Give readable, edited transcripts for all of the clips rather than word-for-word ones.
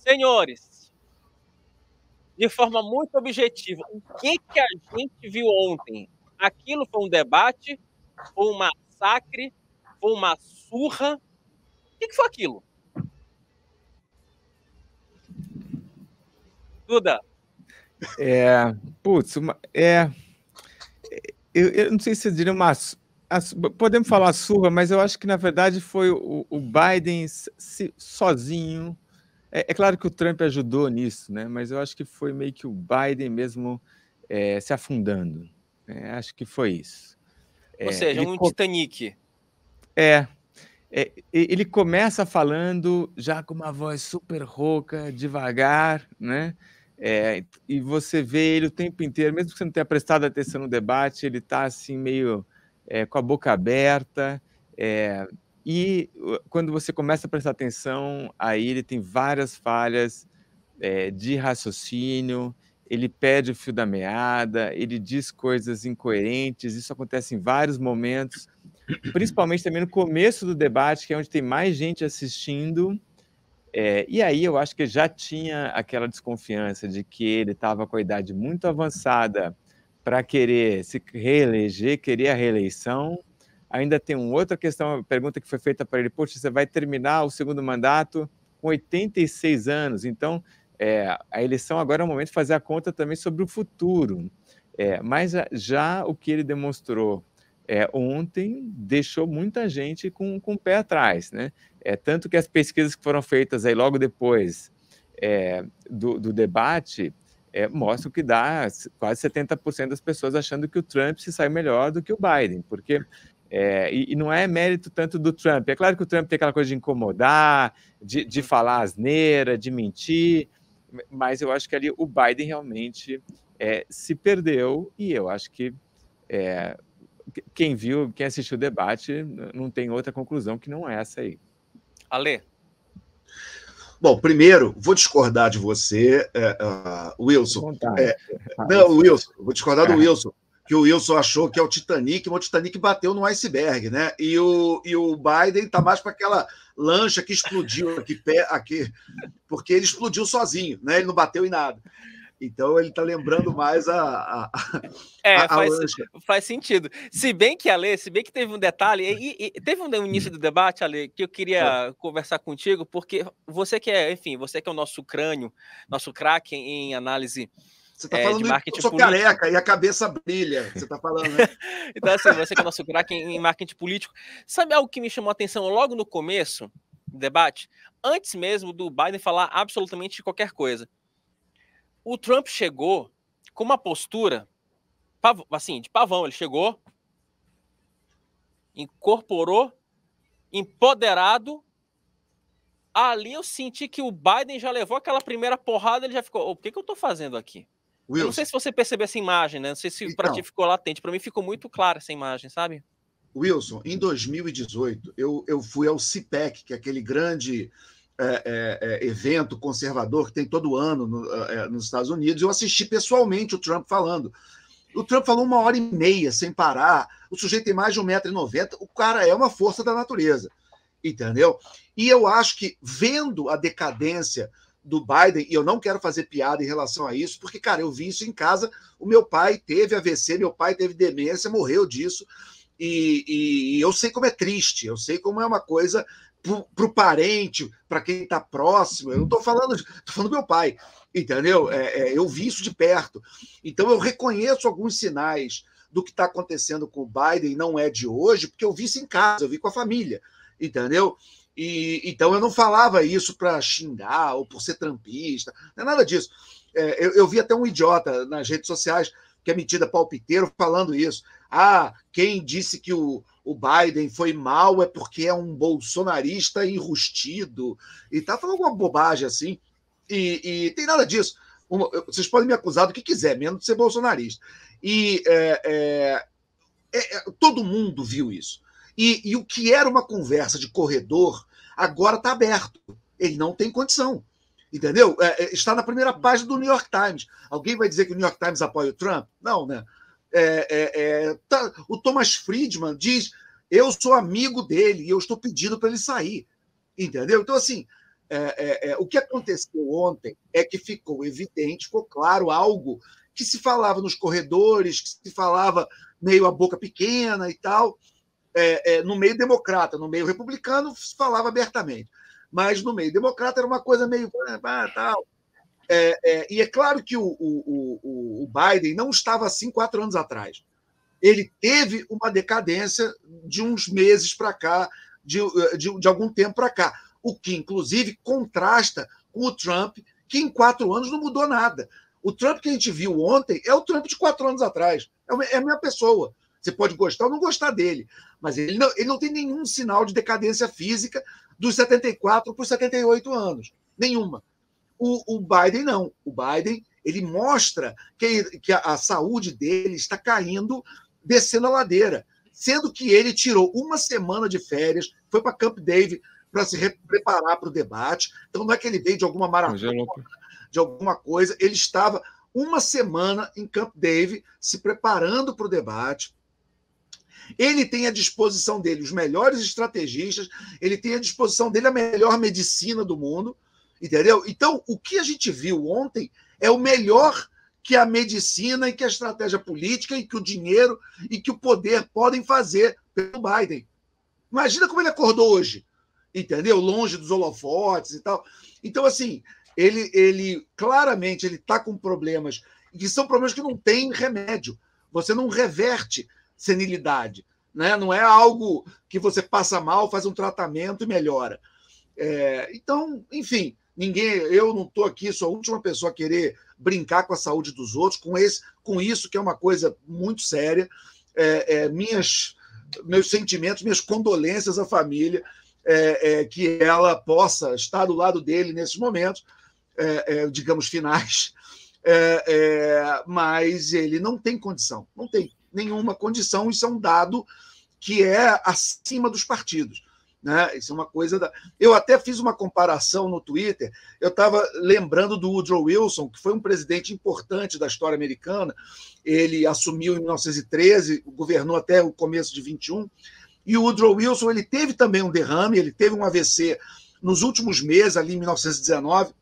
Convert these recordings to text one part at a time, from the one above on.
Senhores, de forma muito objetiva, o que a gente viu ontem? Aquilo foi um debate? Foi um massacre? Foi uma surra? O que foi aquilo? Duda. Putz, eu não sei se eu diria podemos falar surra, mas eu acho que, na verdade, foi o Biden sozinho. É claro que o Trump ajudou nisso, né? Mas eu acho que foi meio que o Biden mesmo se afundando. Acho que foi isso. Ou seja, um Titanic. Ele começa falando já com uma voz super rouca, devagar, né? E você vê ele o tempo inteiro, mesmo que você não tenha prestado atenção no debate, ele está assim meio com a boca aberta. E quando você começa a prestar atenção, aí ele tem várias falhas de raciocínio, ele perde o fio da meada, ele diz coisas incoerentes, isso acontece em vários momentos, principalmente também no começo do debate, que é onde tem mais gente assistindo, e aí eu acho que já tinha aquela desconfiança de que ele estava com a idade muito avançada para querer se reeleger, querer a reeleição. Ainda tem uma outra questão, uma pergunta que foi feita para ele: poxa, você vai terminar o segundo mandato com 86 anos, então a eleição agora é o momento de fazer a conta também sobre o futuro. Mas já o que ele demonstrou ontem deixou muita gente com o pé atrás, né? Tanto que as pesquisas que foram feitas aí logo depois do debate mostram que dá quase 70% das pessoas achando que o Trump se saiu melhor do que o Biden, porque e não é mérito tanto do Trump. É claro que o Trump tem aquela coisa de incomodar, de falar asneira, de mentir, mas eu acho que ali o Biden realmente se perdeu, e eu acho que quem assistiu o debate não tem outra conclusão que não essa aí. Ale? Bom, primeiro, vou discordar de você, Wilson. Não, Wilson, vou discordar do Wilson, que o Wilson achou que é o Titanic, mas o Titanic bateu no iceberg, né? E o Biden está mais para aquela lancha que explodiu aqui, porque ele explodiu sozinho, né? Ele não bateu em nada. Então ele está lembrando mais a lancha. Faz sentido. Se bem que teve um detalhe, e teve um início do debate, Ale, que eu queria conversar contigo, porque você que é o nosso crânio, nosso craque em análise. Você está falando de marketing eu sou político. Careca e a cabeça brilha. Você está falando, né? Então, assim, você que é nosso craque em marketing político. Sabe algo que me chamou a atenção logo no começo do debate? Antes mesmo do Biden falar absolutamente qualquer coisa. O Trump chegou com uma postura, assim, de pavão. Ele chegou, incorporou, empoderado. Ali eu senti que o Biden já levou aquela primeira porrada, ele já ficou, o que eu tô fazendo aqui? Wilson. Eu não sei se você percebeu essa imagem, né? Não sei se para ti ficou latente. Para mim ficou muito clara essa imagem, sabe? Wilson, em 2018, eu fui ao CPEC, que é aquele grande evento conservador que tem todo ano nos Estados Unidos. Eu assisti pessoalmente o Trump falando. O Trump falou 1h30 sem parar. O sujeito tem mais de 1,90 m. O cara é uma força da natureza, entendeu? E eu acho que, vendo a decadência do Biden, e eu não quero fazer piada em relação a isso, porque, cara, eu vi isso em casa. O meu pai teve AVC, meu pai teve demência, morreu disso. E eu sei como é triste, eu sei como é uma coisa para o parente, para quem está próximo. Eu não estou falando do meu pai, entendeu? Eu vi isso de perto. Então eu reconheço alguns sinais do que está acontecendo com o Biden, não é de hoje, porque eu vi isso em casa, eu vi com a família, entendeu? Então eu não falava isso para xingar ou por ser trampista, não é nada disso. Eu vi até um idiota nas redes sociais, que é metida palpiteiro, falando isso. Quem disse que o Biden foi mal é porque é um bolsonarista enrustido. E tá falando alguma bobagem assim. E tem nada disso. Vocês podem me acusar do que quiser, menos de ser bolsonarista. Todo mundo viu isso. E o que era uma conversa de corredor, agora está aberto. Ele não tem condição. Entendeu? Está na primeira página do New York Times. Alguém vai dizer que o New York Times apoia o Trump? Não, né? O Thomas Friedman diz: eu sou amigo dele e eu estou pedindo para ele sair. Entendeu? Então, assim, O que aconteceu ontem é que ficou evidente, ficou claro algo que se falava nos corredores, que se falava meio a boca pequena e tal, no meio democrata, no meio republicano se falava abertamente, mas no meio democrata era uma coisa meio tal. E é claro que o Biden não estava assim 4 anos atrás. Ele teve uma decadência de uns meses para cá, de algum tempo para cá, o que, inclusive, contrasta com o Trump, que em 4 anos não mudou nada. O Trump que a gente viu ontem é o Trump de 4 anos atrás. É a mesma pessoa. Você pode gostar ou não gostar dele, mas ele não tem nenhum sinal de decadência física dos 74 para os 78 anos. Nenhuma. O Biden não. O Biden ele mostra que a saúde dele está caindo, descendo a ladeira, sendo que ele tirou uma semana de férias, foi para Camp David para se preparar para o debate. Então não é que ele veio de alguma maratona, de alguma coisa. Ele estava uma semana em Camp David se preparando para o debate. Ele tem à disposição dele os melhores estrategistas, ele tem à disposição dele a melhor medicina do mundo, entendeu? Então, o que a gente viu ontem é o melhor que a medicina e que a estratégia política e que o dinheiro e que o poder podem fazer pelo Biden. Imagina como ele acordou hoje, entendeu? Longe dos holofotes e tal. Então, assim, ele claramente ele está com problemas, que são problemas que não têm remédio. Você não reverte senilidade, né? Não é algo que você passa mal, faz um tratamento e melhora. Então, enfim, eu não estou aqui, sou a última pessoa a querer brincar com a saúde dos outros, com isso que é uma coisa muito séria. Meus sentimentos, minhas condolências à família, que ela possa estar do lado dele nesses momentos, digamos, finais, mas ele não tem condição, não tem nenhuma condição. Isso é um dado que é acima dos partidos, né? Isso é uma coisa Eu até fiz uma comparação no Twitter. Eu estava lembrando do Woodrow Wilson, que foi um presidente importante da história americana. Ele assumiu em 1913, governou até o começo de 21, e o Woodrow Wilson ele teve também um derrame, ele teve um AVC nos últimos meses, ali em 1919.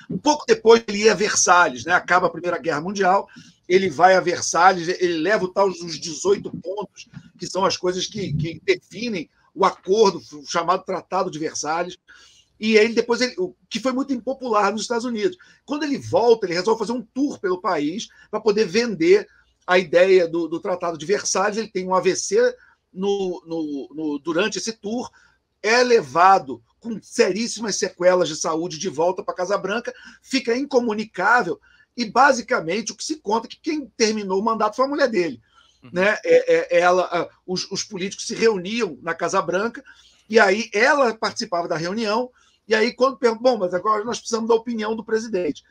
Um pouco depois ele ia a Versalhes, né? Acaba a Primeira Guerra Mundial, ele vai a Versalhes, ele leva o tal dos 18 pontos, que são as coisas que definem o acordo, o chamado Tratado de Versalhes, e ele depois, que foi muito impopular nos Estados Unidos. Quando ele volta, ele resolve fazer um tour pelo país para poder vender a ideia do Tratado de Versalhes. Ele tem um AVC durante esse tour, é levado com seríssimas sequelas de saúde de volta para a Casa Branca, fica incomunicável, e basicamente o que se conta é que quem terminou o mandato foi a mulher dele. Né? Os políticos se reuniam na Casa Branca, e aí ela participava da reunião, e aí quando perguntou, mas agora nós precisamos da opinião do presidente.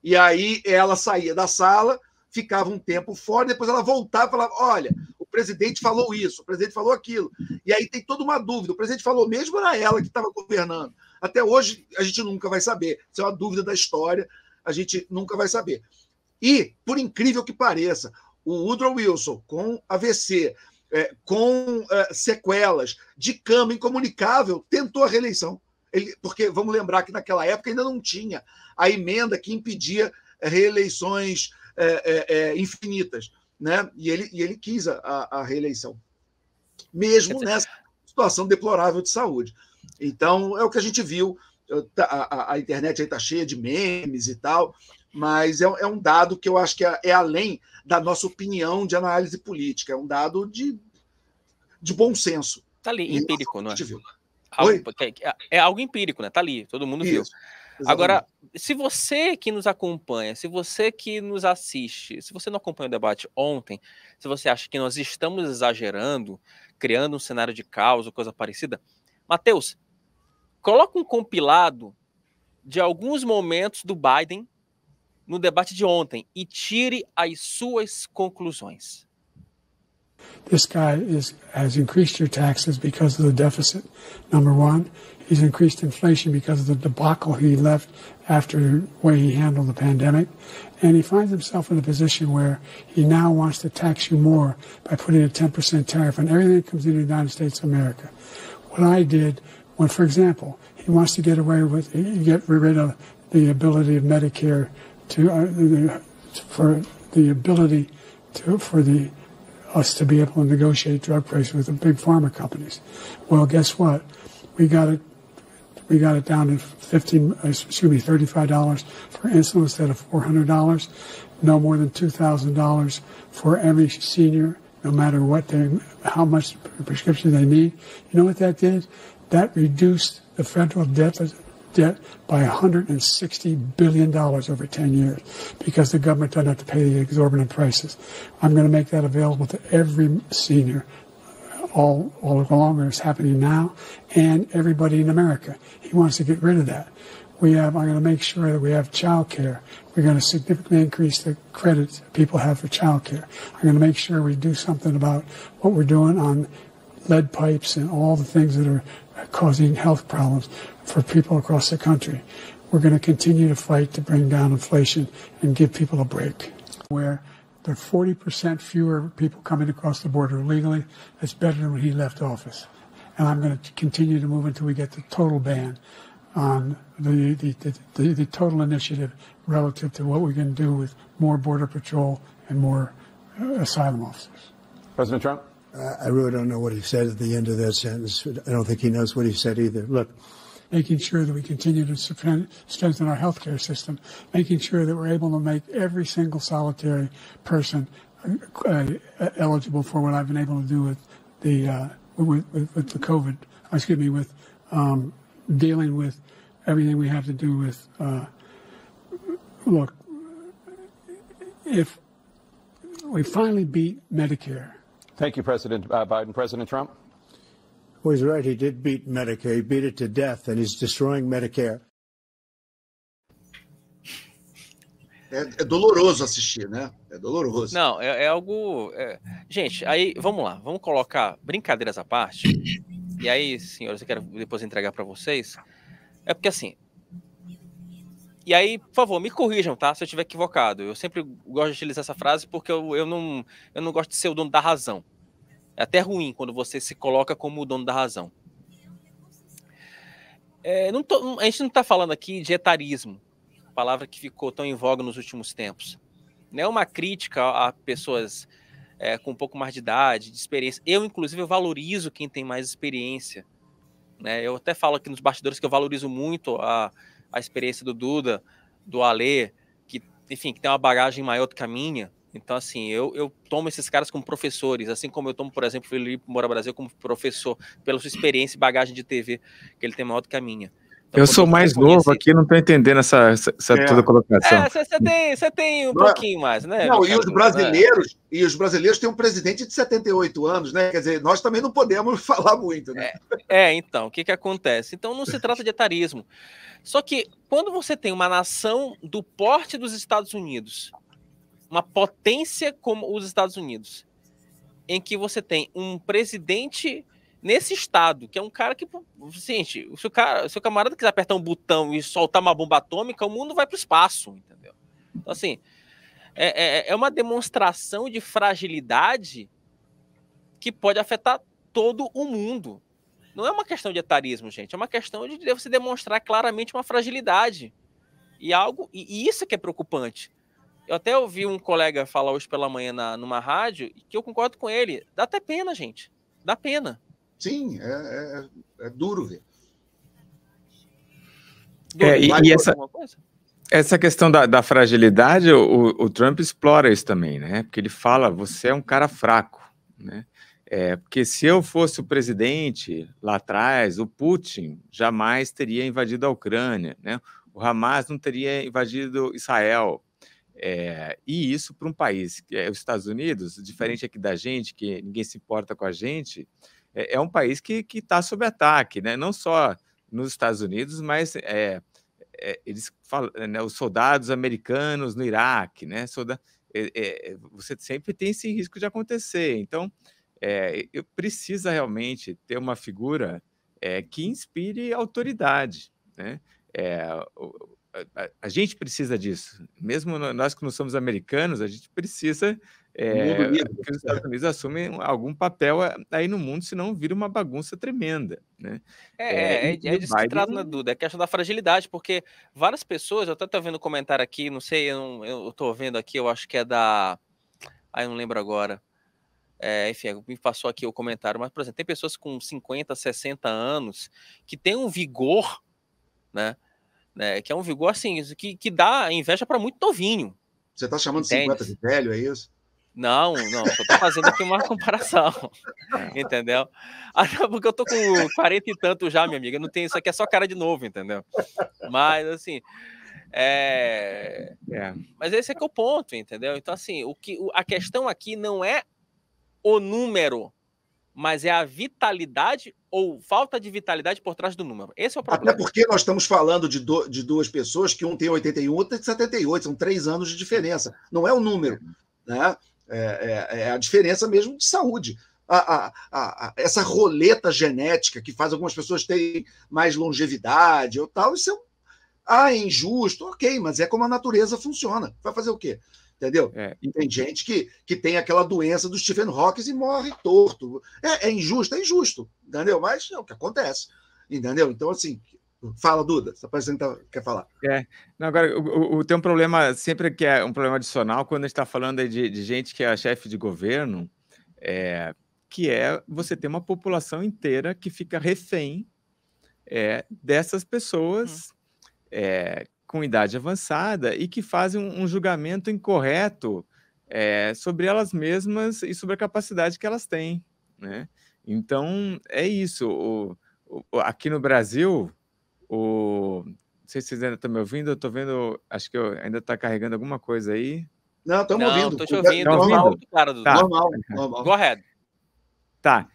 E aí ela saía da sala, ficava um tempo fora, depois ela voltava e falava, olha, o presidente falou isso, o presidente falou aquilo. E aí tem toda uma dúvida, o presidente falou mesmo, era ela que estava governando. Até hoje a gente nunca vai saber, isso é uma dúvida da história, a gente nunca vai saber. E, por incrível que pareça, o Woodrow Wilson, com AVC, com sequelas, de cama, incomunicável, tentou a reeleição. Porque vamos lembrar que naquela época ainda não tinha a emenda que impedia reeleições infinitas, né? E ele quis a reeleição, mesmo nessa situação deplorável de saúde. Então, é o que a gente viu. A internet aí está cheia de memes e tal, mas é um dado que eu acho que é além da nossa opinião de análise política, é um dado de bom senso. Está ali, empírico, não é? Viu. É algo empírico, né? Está ali, todo mundo viu. Exatamente. Agora, se você que nos acompanha, se você que nos assiste, se você não acompanhou o debate ontem, se você acha que nós estamos exagerando, criando um cenário de caos ou coisa parecida, Matheus, coloca um compilado de alguns momentos do Biden no debate de ontem e tire as suas conclusões. This guy has increased your taxes because of the deficit, number one. He's increased inflation because of the debacle he left after the way he handled the pandemic. And he finds himself in a position where he now wants to tax you more by putting a 10% tariff on everything that comes into the United States of America. What I did when, for example, He wants to get away with, get rid of the ability of Medicare to, for the ability to, for the us to be able to negotiate drug prices with the big pharma companies. Well, guess what? We got it down to $35 for insulin instead of $400. No more than $2,000 for every senior, no matter what how much prescription they need. You know what that did? That reduced the federal debt by $160 billion over 10 years because the government doesn't have to pay the exorbitant prices. I'm going to make that available to every senior all along, and it's happening now, and everybody in America. He wants to get rid of that. I'm going to make sure that we have child care. We're going to significantly increase the credit people have for child care. I'm going to make sure we do something about what we're doing on lead pipes and all the things that are causing health problems for people across the country. We're going to continue to fight to bring down inflation and give people a break. Where there are 40% fewer people coming across the border illegally, that's better than when he left office. And I'm going to continue to move until we get the total ban on the total initiative relative to what we can do with more Border Patrol and more asylum officers. President Trump? I really don't know what he said at the end of that sentence. I don't think he knows what he said either. Look, making sure that we continue to strengthen our healthcare system, making sure that we're able to make every single solitary person eligible for what I've been able to do with the COVID. With dealing with everything we have to do with. Look, if we finally beat Medicare. Thank you, President Biden. President Trump? Well, he's right. He did beat Medicare. He beat it to death, and he's destroying Medicare. É doloroso assistir, né? É doloroso. Não, é algo... Gente, aí, vamos lá. Vamos colocar brincadeiras à parte. E aí, senhores, eu quero depois entregar para vocês. É porque, assim... E aí, por favor, me corrijam, tá? Se eu estiver equivocado. Eu sempre gosto de utilizar essa frase porque eu não gosto de ser o dono da razão. É até ruim quando você se coloca como o dono da razão. A gente não está falando aqui de etarismo, palavra que ficou tão em voga nos últimos tempos. Não é uma crítica a pessoas com um pouco mais de idade, de experiência. Eu, inclusive, eu valorizo quem tem mais experiência. Né? Eu até falo aqui nos bastidores que eu valorizo muito a experiência do Duda, do Alê, que, enfim, que tem uma bagagem maior do que a minha. Então, assim, eu tomo esses caras como professores, assim como eu tomo, por exemplo, o Felipe Moura Brasil como professor, pela sua experiência e bagagem de TV, que ele tem maior do que a minha. Então, eu sou mais novo aqui, não estou entendendo essa toda colocação. Você tem um pouquinho mais, né? Não, e os brasileiros têm um presidente de 78 anos, né? Quer dizer, nós também não podemos falar muito, né? Então, o que acontece? Então, não se trata de etarismo. Só que, quando você tem uma nação do porte dos Estados Unidos, uma potência como os Estados Unidos, em que você tem um presidente nesse estado, que é um cara que, gente, se o camarada quiser apertar um botão e soltar uma bomba atômica, o mundo vai para o espaço, entendeu? Então, assim, é uma demonstração de fragilidade que pode afetar todo o mundo. Não é uma questão de etarismo, gente, é uma questão de você demonstrar claramente uma fragilidade. E isso é que é preocupante. Eu até ouvi um colega falar hoje pela manhã numa rádio, que eu concordo com ele. Dá até pena, gente. Dá pena. Sim, é duro ver. Essa questão da fragilidade, o Trump explora isso também, né? Porque ele fala, você é um cara fraco, né? Porque se eu fosse o presidente lá atrás, o Putin jamais teria invadido a Ucrânia, né? O Hamas não teria invadido Israel. E isso para um país que é os Estados Unidos, diferente aqui da gente, que ninguém se importa com a gente, é um país que está sob ataque, né? Não só nos Estados Unidos, mas eles falam, né, os soldados americanos no Iraque, né? Você sempre tem esse risco de acontecer. Então, precisa realmente ter uma figura que inspire autoridade, né? A gente precisa disso. Mesmo nós que não somos americanos, a gente precisa Mundo livre. que os Estados Unidos assumem algum papel aí no mundo, senão vira uma bagunça tremenda, né? É E o disso que se trata, Biden, né, Duda? É a questão da fragilidade, porque várias pessoas, eu até tô vendo um comentário aqui, não sei, eu tô vendo aqui, eu acho que é da. Eu não lembro agora. Enfim, me passou aqui o comentário, mas, por exemplo, tem pessoas com 50, 60 anos que têm um vigor, né? Que é um vigor assim, que dá inveja para muito novinho. Você está chamando Entende? 50 de velho, é isso? Não, só tô fazendo aqui uma comparação, entendeu? Até porque eu tô com 40 e tanto já, minha amiga, não tem isso aqui, é só cara de novo, entendeu? Mas, assim, mas esse é que é o ponto, entendeu? Então, assim, a questão aqui não é o número, mas é a vitalidade ou falta de vitalidade por trás do número. Esse é o problema. Até porque nós estamos falando de duas pessoas que um tem 81 e outro tem 78, são 3 anos de diferença. Não é o número, né? É a diferença mesmo de saúde. Essa roleta genética que faz algumas pessoas terem mais longevidade ou tal, isso é injusto, ok, mas é como a natureza funciona. Vai fazer o quê? Entendeu? E tem gente que tem aquela doença do Stephen Hawking e morre torto. É injusto, entendeu? Mas é o que acontece, entendeu? Então, assim, fala, Duda, você parece que quer falar. Não, agora, tem um problema, sempre que é um problema adicional, quando a gente está falando aí de gente que é chefe de governo, que é você ter uma população inteira que fica refém dessas pessoas com idade avançada e que fazem um julgamento incorreto sobre elas mesmas e sobre a capacidade que elas têm, né? Então, é isso. Aqui no Brasil, não sei se vocês ainda estão me ouvindo, eu estou vendo, acho que ainda está carregando alguma coisa aí. Não, estamos ouvindo. Estou te ouvindo. Normal, cara, Dudu. Tá. Normal. Go ahead. Tá.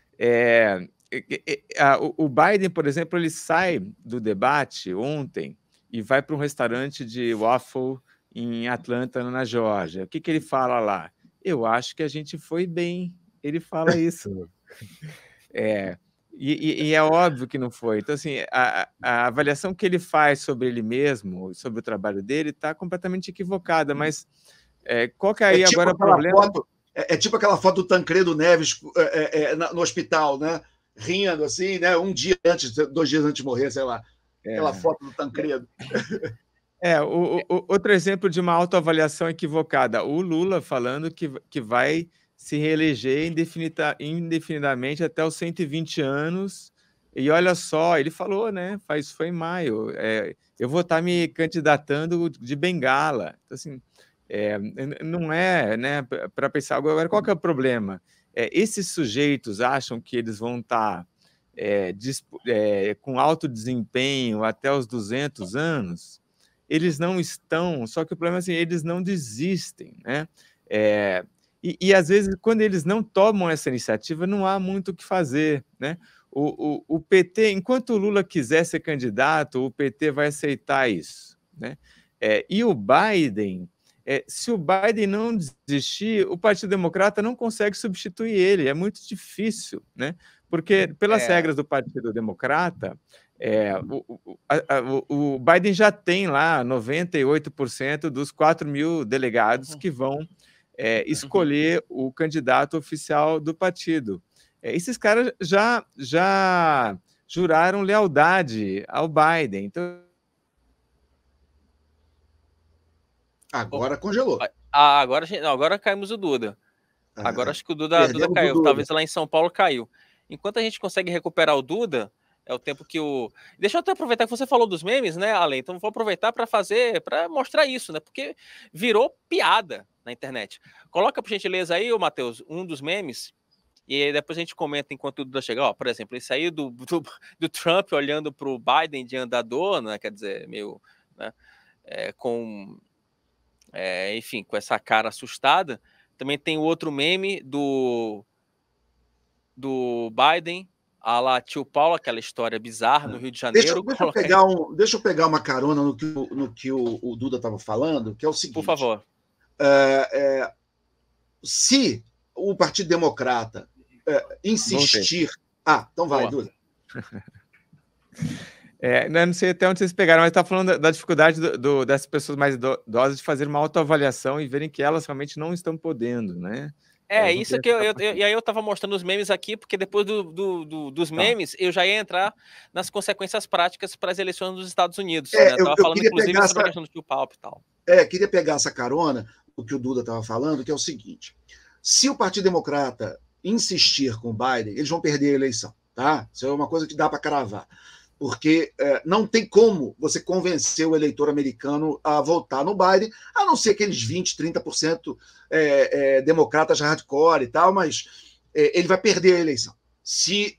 O Biden, por exemplo, ele sai do debate ontem e vai para um restaurante de waffle em Atlanta, na Geórgia. O que ele fala lá? Eu acho que a gente foi bem. Ele fala isso. E é óbvio que não foi. Então, assim, a avaliação que ele faz sobre ele mesmo, sobre o trabalho dele, está completamente equivocada. Mas qual que é aí agora o problema? É tipo aquela foto do Tancredo Neves no hospital, né? Rindo assim, né? 2 dias antes de morrer, sei lá. Aquela foto do Tancredo. Outro exemplo de uma autoavaliação equivocada. O Lula falando que vai se reeleger indefinidamente até os 120 anos. E olha só, ele falou, né? Foi em maio. Eu vou estar me candidatando de bengala. Então, assim, não é, né? Para pensar agora, qual que é o problema? Esses sujeitos acham que eles vão estar com alto desempenho até os 200 anos. Eles não estão, só que o problema é assim, eles não desistem, né? E às vezes, quando eles não tomam essa iniciativa, não há muito o que fazer, né? O PT, enquanto o Lula quiser ser candidato, o PT vai aceitar isso, né? E o Biden, se o Biden não desistir, o Partido Democrata não consegue substituir ele, é muito difícil, né? Porque, pelas regras do Partido Democrata, o Biden já tem lá 98% dos 4 mil delegados que vão escolher o candidato oficial do partido. Esses caras já juraram lealdade ao Biden. Então... Agora congelou. Agora caímos o Duda. Agora acho que o Duda caiu. Duda. Talvez lá em São Paulo caiu. Enquanto a gente consegue recuperar o Duda, é o tempo que o... Deixa eu até aproveitar que você falou dos memes, né, Ale? Então vou aproveitar para mostrar isso, né? Porque virou piada na internet. Coloca por gentileza aí, Matheus, um dos memes, e aí depois a gente comenta enquanto o Duda chega. Ó, por exemplo, esse aí do Trump olhando para o Biden de andador, né? Quer dizer, meio... né, enfim, com essa cara assustada. Também tem o outro meme do Biden, a lá Tio Paulo, aquela história bizarra no Rio de Janeiro. Deixa eu pegar uma carona no que o Duda estava falando, que é o seguinte. Por favor. Se o Partido Democrata insistir... então vai, Duda. Não sei até onde vocês pegaram, mas está falando da dificuldade das pessoas mais idosas de fazer uma autoavaliação e verem que elas realmente não estão podendo, né? Isso que e aí eu estava mostrando os memes aqui, porque depois dos memes eu já ia entrar nas consequências práticas para as eleições dos Estados Unidos. Né? Eu estava falando, inclusive, sobre a questão do tio Palp e tal. Queria pegar essa carona, o que o Duda estava falando, que é o seguinte: se o Partido Democrata insistir com o Biden, eles vão perder a eleição, tá? Isso é uma coisa que dá para cravar. Porque não tem como você convencer o eleitor americano a votar no Biden, a não ser aqueles 20%, 30% democratas hardcore e tal, mas ele vai perder a eleição. Se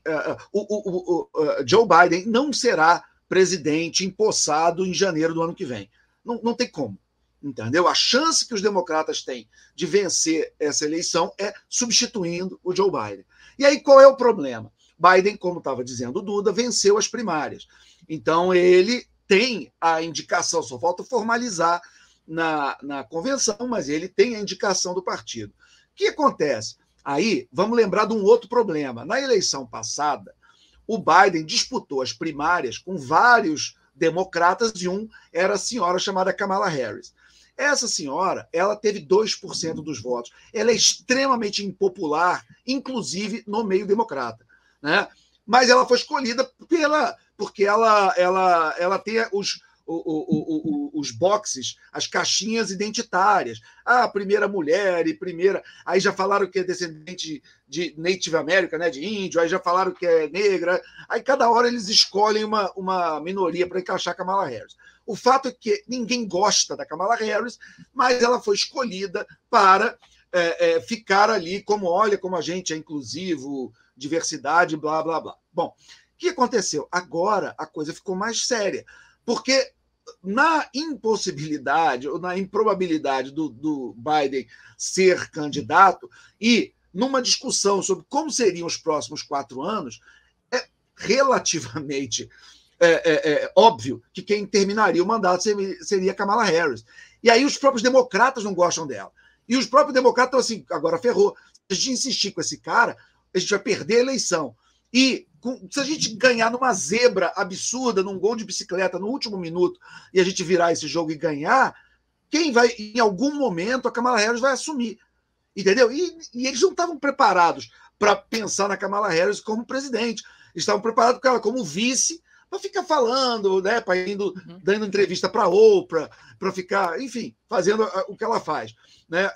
o Joe Biden não será presidente empossado em janeiro do ano que vem. Não tem como, entendeu? A chance que os democratas têm de vencer essa eleição é substituindo o Joe Biden. E aí qual é o problema? Biden, como estava dizendo o Duda, venceu as primárias. Então, ele tem a indicação, só falta formalizar na convenção, mas ele tem a indicação do partido. O que acontece? Aí, vamos lembrar de um outro problema. Na eleição passada, o Biden disputou as primárias com vários democratas e um era a senhora chamada Kamala Harris. Essa senhora, ela teve 2% dos votos. Ela é extremamente impopular, inclusive no meio democrata. Né? Mas ela foi escolhida porque ela tem os boxes, as caixinhas identitárias. A primeira mulher e primeira... Aí já falaram que é descendente de Native American, né, de índio, aí já falaram que é negra. Aí cada hora eles escolhem uma minoria para encaixar a Kamala Harris. O fato é que ninguém gosta da Kamala Harris, mas ela foi escolhida para ficar ali como a gente é inclusivo, diversidade, blá, blá, blá. Bom, o que aconteceu? Agora a coisa ficou mais séria, porque na impossibilidade ou na improbabilidade do Biden ser candidato e numa discussão sobre como seriam os próximos 4 anos, é relativamente óbvio que quem terminaria o mandato seria Kamala Harris. E aí os próprios democratas não gostam dela. E os próprios democratas estão assim, agora ferrou. Se a gente insistir com esse cara, a gente vai perder a eleição. E se a gente ganhar numa zebra absurda, num gol de bicicleta no último minuto, e a gente virar esse jogo e ganhar, quem vai, em algum momento, a Kamala Harris vai assumir. Entendeu? E eles não estavam preparados para pensar na Kamala Harris como presidente. Eles estavam preparados para ela como vice, para ficar falando, né, dando entrevista para a Oprah, para ficar, enfim, fazendo o que ela faz. Né?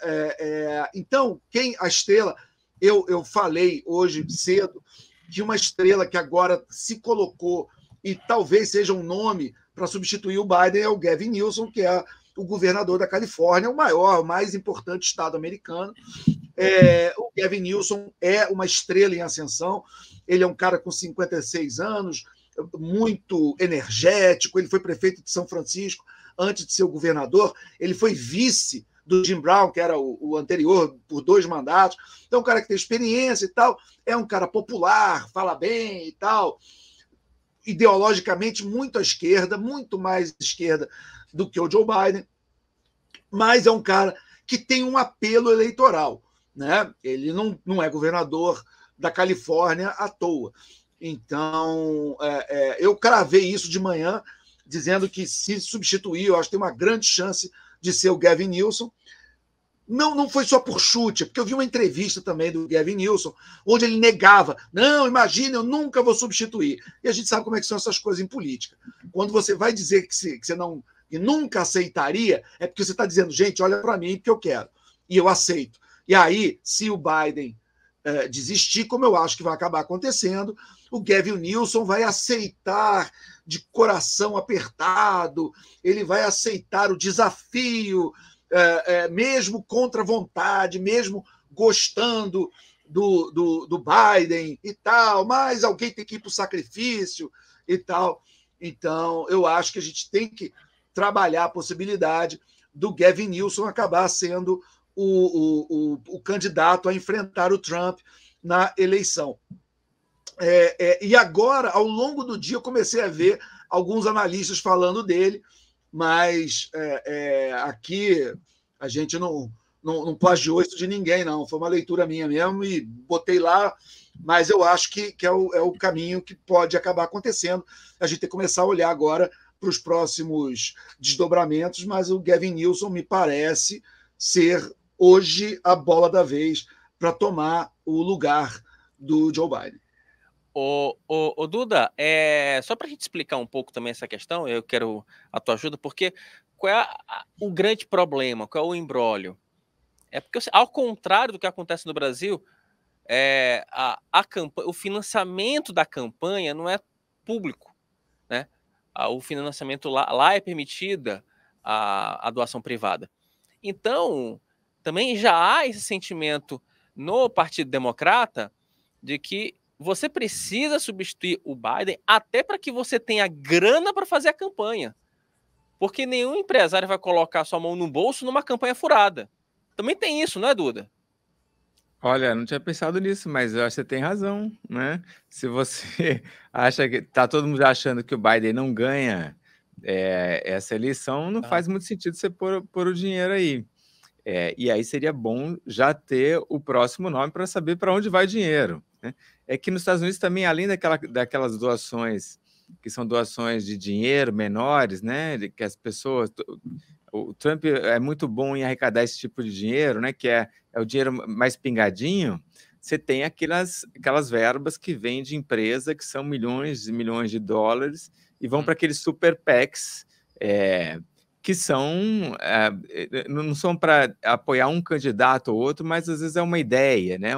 Então, a estrela... Eu falei hoje cedo que uma estrela que agora se colocou e talvez seja um nome para substituir o Biden é o Gavin Newsom, que é o governador da Califórnia, o mais importante estado americano. O Gavin Newsom é uma estrela em ascensão. Ele é um cara com 56 anos, muito energético. Ele foi prefeito de São Francisco antes de ser o governador. Ele foi vice do Jim Brown, que era o anterior, por 2 mandatos. Então, um cara que tem experiência e tal, é um cara popular, fala bem e tal, ideologicamente muito à esquerda, muito mais esquerda do que o Joe Biden, mas é um cara que tem um apelo eleitoral. Né? Ele não é governador da Califórnia à toa. Então, eu cravei isso de manhã, dizendo que se substituir, eu acho que tem uma grande chance de ser o Gavin Newsom. Não foi só por chute, porque eu vi uma entrevista também do Gavin Newsom, onde ele negava, não, imagina, eu nunca vou substituir. E a gente sabe como é que são essas coisas em política. Quando você vai dizer que você nunca aceitaria, é porque você está dizendo, gente, olha para mim, porque eu quero, e eu aceito. E aí, se o Biden desistir, como eu acho que vai acabar acontecendo, o Gavin Newsom vai aceitar de coração apertado, ele vai aceitar o desafio, mesmo contra a vontade, mesmo gostando do Biden e tal, mas alguém tem que ir para o sacrifício e tal. Então, eu acho que a gente tem que trabalhar a possibilidade do Gavin Newsom acabar sendo o candidato a enfrentar o Trump na eleição. E agora, ao longo do dia, eu comecei a ver alguns analistas falando dele, mas aqui a gente não não plagiou isso de ninguém, não. Foi uma leitura minha mesmo e botei lá, mas eu acho que é o caminho que pode acabar acontecendo. A gente tem que começar a olhar agora para os próximos desdobramentos, mas o Gavin Newsom me parece ser hoje a bola da vez para tomar o lugar do Joe Biden. Ô Duda, só para a gente explicar um pouco também essa questão, eu quero a tua ajuda, porque qual é o grande problema, qual é o imbróglio? É porque, ao contrário do que acontece no Brasil, o financiamento da campanha não é público, né? O financiamento lá é permitida a doação privada. Então, também já há esse sentimento no Partido Democrata de que você precisa substituir o Biden até para que você tenha grana para fazer a campanha. Porque nenhum empresário vai colocar sua mão no bolso numa campanha furada. Também tem isso, não é, Duda? Olha, não tinha pensado nisso, mas eu acho que você tem razão, né? Se você acha que tá todo mundo achando que o Biden não ganha essa eleição, não faz muito sentido você pôr o dinheiro aí. E aí seria bom já ter o próximo nome para saber para onde vai o dinheiro, né? É que nos Estados Unidos também, além daquelas doações, que são doações de dinheiro menores, né? Que as pessoas... O Trump é muito bom em arrecadar esse tipo de dinheiro, né? Que é o dinheiro mais pingadinho. Você tem aquelas verbas que vêm de empresa, que são milhões e milhões de dólares, e vão para aqueles super PACs, que não são para apoiar um candidato ou outro, mas às vezes é uma ideia, né?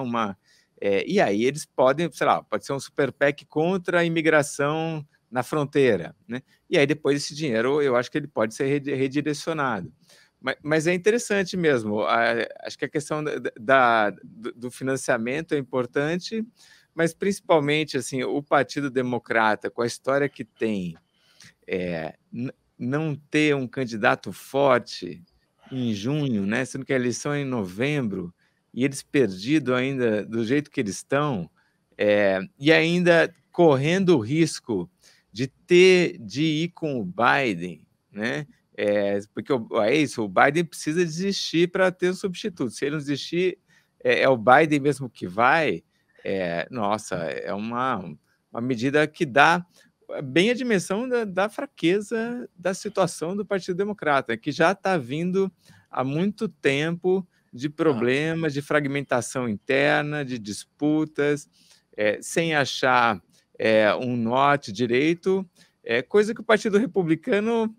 E aí eles podem, sei lá, pode ser um super PAC contra a imigração na fronteira, né? E aí depois esse dinheiro, eu acho que ele pode ser redirecionado. Mas é interessante mesmo. Acho que a questão do financiamento é importante, mas principalmente assim, o Partido Democrata, com a história que tem, não ter um candidato forte em junho, né? Sendo que a eleição é em novembro, e eles perdidos ainda do jeito que eles estão, e ainda correndo o risco de ir com o Biden, né? Porque o Biden precisa desistir para ter um substituto. Se ele não desistir, é o Biden mesmo que vai. Nossa, é uma medida que dá bem a dimensão da fraqueza da situação do Partido Democrata, que já está vindo há muito tempo de problemas, de fragmentação interna, de disputas, sem achar um norte direito, coisa que o Partido Republicano,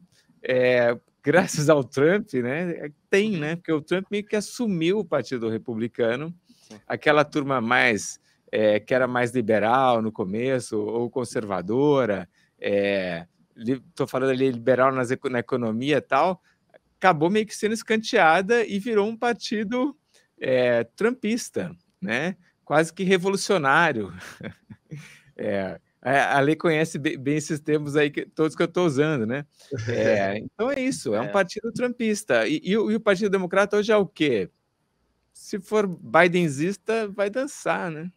graças ao Trump, né, tem, né? Porque o Trump meio que assumiu o Partido Republicano, aquela turma mais que era mais liberal no começo, ou conservadora, estou falando ali liberal na economia e tal, acabou meio que sendo escanteada e virou um partido trumpista, né? Quase que revolucionário. A lei conhece bem esses termos aí, todos que eu estou usando, né? Então é isso, é um partido trumpista. E o Partido Democrata hoje é o quê? Se for bidenzista, vai dançar, né?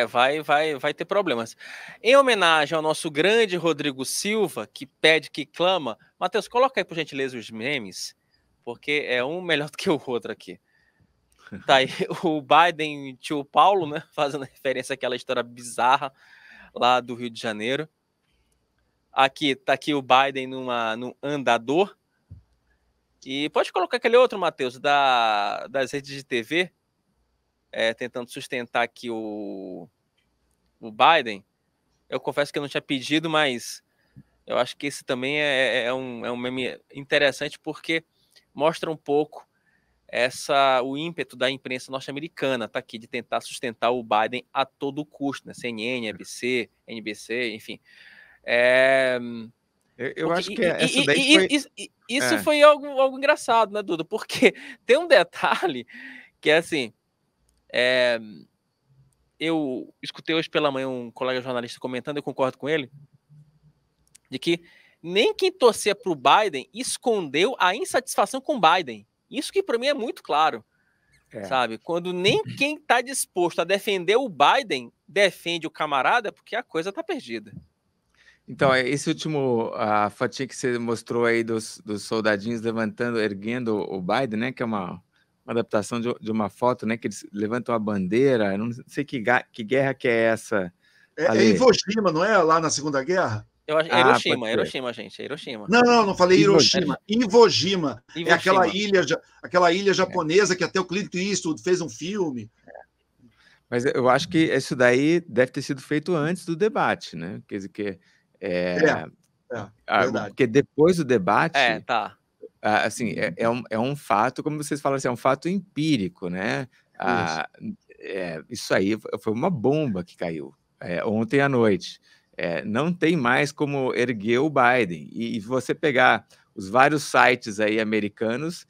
Vai ter problemas. Em homenagem ao nosso grande Rodrigo Silva, que pede, que clama, Matheus, coloca aí, por gentileza, os memes, porque é um melhor do que o outro aqui. Tá aí o Biden, tio Paulo, né, fazendo referência àquela história bizarra lá do Rio de Janeiro. Tá aqui o Biden num andador. E pode colocar aquele outro, Matheus, das redes de TV, tentando sustentar aqui o Biden. Eu confesso que eu não tinha pedido, mas eu acho que esse também é um meme interessante, porque mostra um pouco o ímpeto da imprensa norte-americana, tá aqui, de tentar sustentar o Biden a todo custo, né? CNN, ABC, NBC, enfim. Eu acho que essa daí foi... Isso foi algo engraçado, né, Duda? Porque tem um detalhe que é assim... Eu escutei hoje pela manhã um colega jornalista comentando, eu concordo com ele, de que nem quem torcia para o Biden escondeu a insatisfação com o Biden. Isso que para mim é muito claro, sabe? Quando nem quem está disposto a defender o Biden defende o camarada, porque a coisa está perdida. Então, esse a fotinha que você mostrou aí dos soldadinhos erguendo o Biden, né? Que é uma adaptação de uma foto, né? Que eles levantam a bandeira. Eu não sei que guerra que é essa. É Iwo Jima, não é? Lá na Segunda Guerra? Eu acho, Hiroshima, gente. Hiroshima. Não falei Iwo Hiroshima. Iwo Jima. Iwo É aquela Jima. ilha japonesa que até o Clint Eastwood fez um filme. Mas eu acho que isso daí deve ter sido feito antes do debate, né? Quer dizer que Verdade. porque depois do debate, Tá. assim, é um fato, como vocês falam assim, é um fato empírico, né? Isso aí foi uma bomba que caiu ontem à noite. Não tem mais como erguer o Biden. E você pegar os vários sites aí americanos,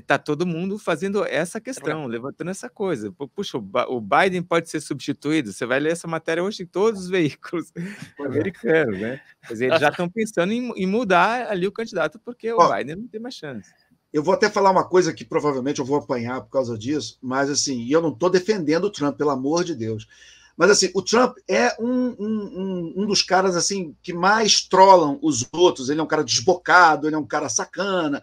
tá todo mundo fazendo essa questão, levantando essa coisa. Puxa, o Biden pode ser substituído? Você vai ler essa matéria hoje em todos os veículos americanos, né? Quer dizer, eles já estão pensando em mudar ali o candidato, porque o Biden não tem mais chance. Eu vou até falar uma coisa que provavelmente eu vou apanhar por causa disso, mas assim, eu não estou defendendo o Trump, pelo amor de Deus. Mas assim, o Trump é um dos caras assim que mais trollam os outros. Ele é um cara desbocado, ele é um cara sacana.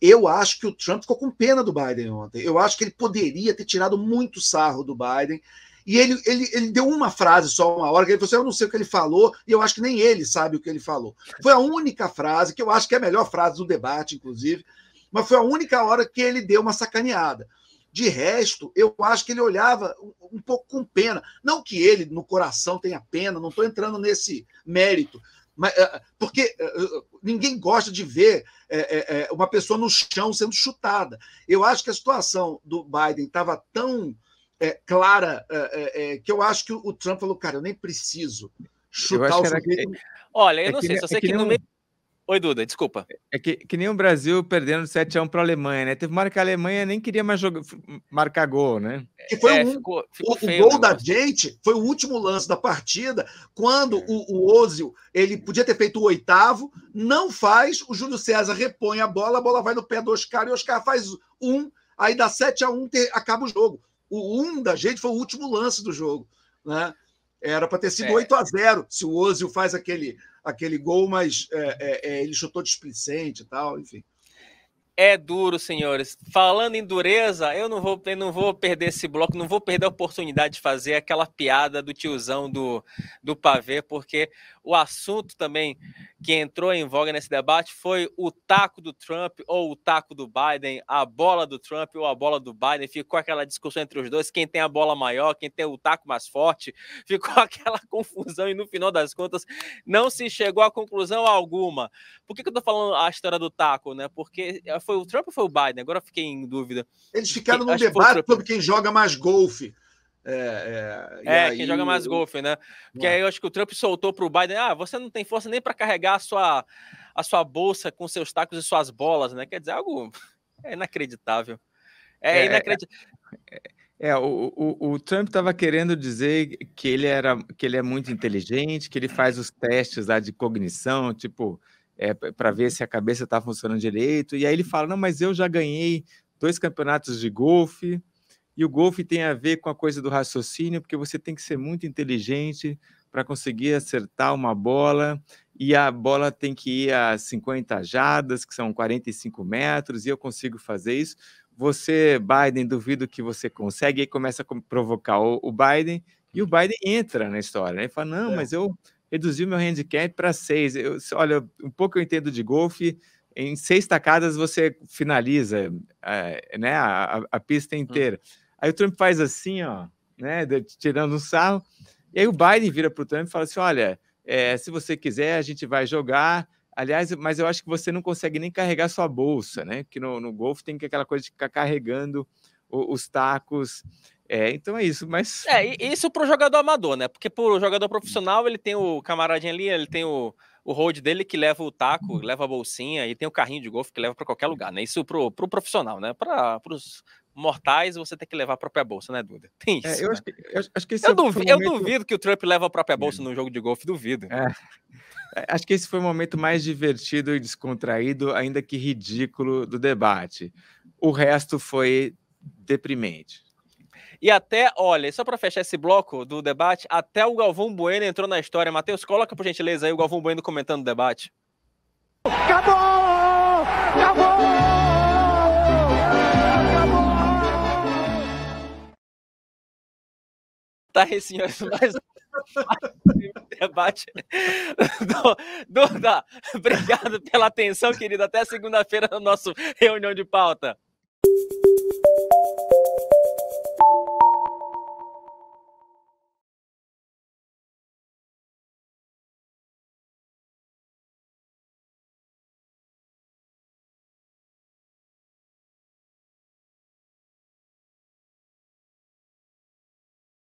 Eu acho que o Trump ficou com pena do Biden ontem. Eu acho que ele poderia ter tirado muito sarro do Biden. E ele deu uma frase só, uma hora, que ele falou assim, eu não sei o que ele falou, e eu acho que nem ele sabe o que ele falou. Foi a única frase, que eu acho que é a melhor frase do debate, inclusive, mas foi a única hora que ele deu uma sacaneada. De resto, eu acho que ele olhava um pouco com pena. Não que ele, no coração, tenha pena, não estou entrando nesse mérito, mas, porque ninguém gosta de ver uma pessoa no chão sendo chutada. Eu acho que a situação do Biden estava tão clara que eu acho que o Trump falou, cara, eu nem preciso chutar o sujeito. Olha, eu não sei, só sei que no meio... Oi, Duda, desculpa. É que nem o Brasil perdendo 7-1 para a Alemanha, né? Teve uma hora que a Alemanha nem queria mais marcar gol, né? Que foi ficou feio, o gol da gente foi o último lance da partida, quando o Ozil, ele podia ter feito o 8º, não faz, o Júlio César repõe a bola vai no pé do Oscar, e o Oscar faz 1, aí dá 7-1, acaba o jogo. O 1 da gente foi o último lance do jogo, né? Era para ter sido 8-0, se o Ozil faz aquele gol, mas ele chutou displicente e tal, enfim. É duro, senhores. Falando em dureza, eu não vou perder esse bloco, não vou perder a oportunidade de fazer aquela piada do tiozão do pavê, porque o assunto também que entrou em voga nesse debate foi o taco do Trump ou o taco do Biden, a bola do Trump ou a bola do Biden. Ficou aquela discussão entre os dois, quem tem a bola maior, quem tem o taco mais forte. Ficou aquela confusão e no final das contas não se chegou a conclusão alguma. Por que eu tô falando a história do taco, né? Porque foi o Trump ou foi o Biden? Agora eu fiquei em dúvida. Eles ficaram num debate sobre quem joga mais golfe. Quem joga mais golfe, né? Porque aí eu acho que o Trump soltou para o Biden, você não tem força nem para carregar a sua bolsa com seus tacos e suas bolas, né? Quer dizer, algo inacreditável. Inacreditável. O Trump estava querendo dizer que ele é muito inteligente, que ele faz os testes lá de cognição, tipo, para ver se a cabeça está funcionando direito. E aí ele fala, não, mas eu já ganhei 2 campeonatos de golfe, e o golfe tem a ver com a coisa do raciocínio, porque você tem que ser muito inteligente para conseguir acertar uma bola, e a bola tem que ir a 50 jardas, que são 45 metros, e eu consigo fazer isso. Você, Biden, duvido que você consegue, e aí começa a provocar o Biden, e o Biden entra na história, né? Ele fala, não, mas eu reduzi o meu handicap para 6. Olha, um pouco eu entendo de golfe, em 6 tacadas você finaliza né, a pista inteira. Aí o Trump faz assim, ó, né, tirando um sarro, e aí o Biden vira para o Trump e fala assim, olha, se você quiser, a gente vai jogar, aliás, mas eu acho que você não consegue nem carregar sua bolsa, né, porque no golfe tem aquela coisa de ficar carregando os tacos, então é isso, mas... Isso para o jogador amador, né, porque para o jogador profissional ele tem o camaradinho ali, ele tem o road dele que leva o taco, leva a bolsinha, e tem o carrinho de golfe que leva para qualquer lugar, né, isso pro profissional, né, para os mortais, você tem que levar a própria bolsa, né, Duda? Tem isso. Eu acho que eu duvido que o Trump leva a própria bolsa no jogo de golfe, duvido. Acho que esse foi o momento mais divertido e descontraído, ainda que ridículo, do debate. O resto foi deprimente. E até, olha, só para fechar esse bloco do debate, até o Galvão Bueno entrou na história. Matheus, coloca por gentileza aí o Galvão Bueno comentando o debate. Acabou! Acabou! Tá aí, senhores, mais debate. Duda, obrigado pela atenção, querido. Até segunda-feira na nossa reunião de pauta.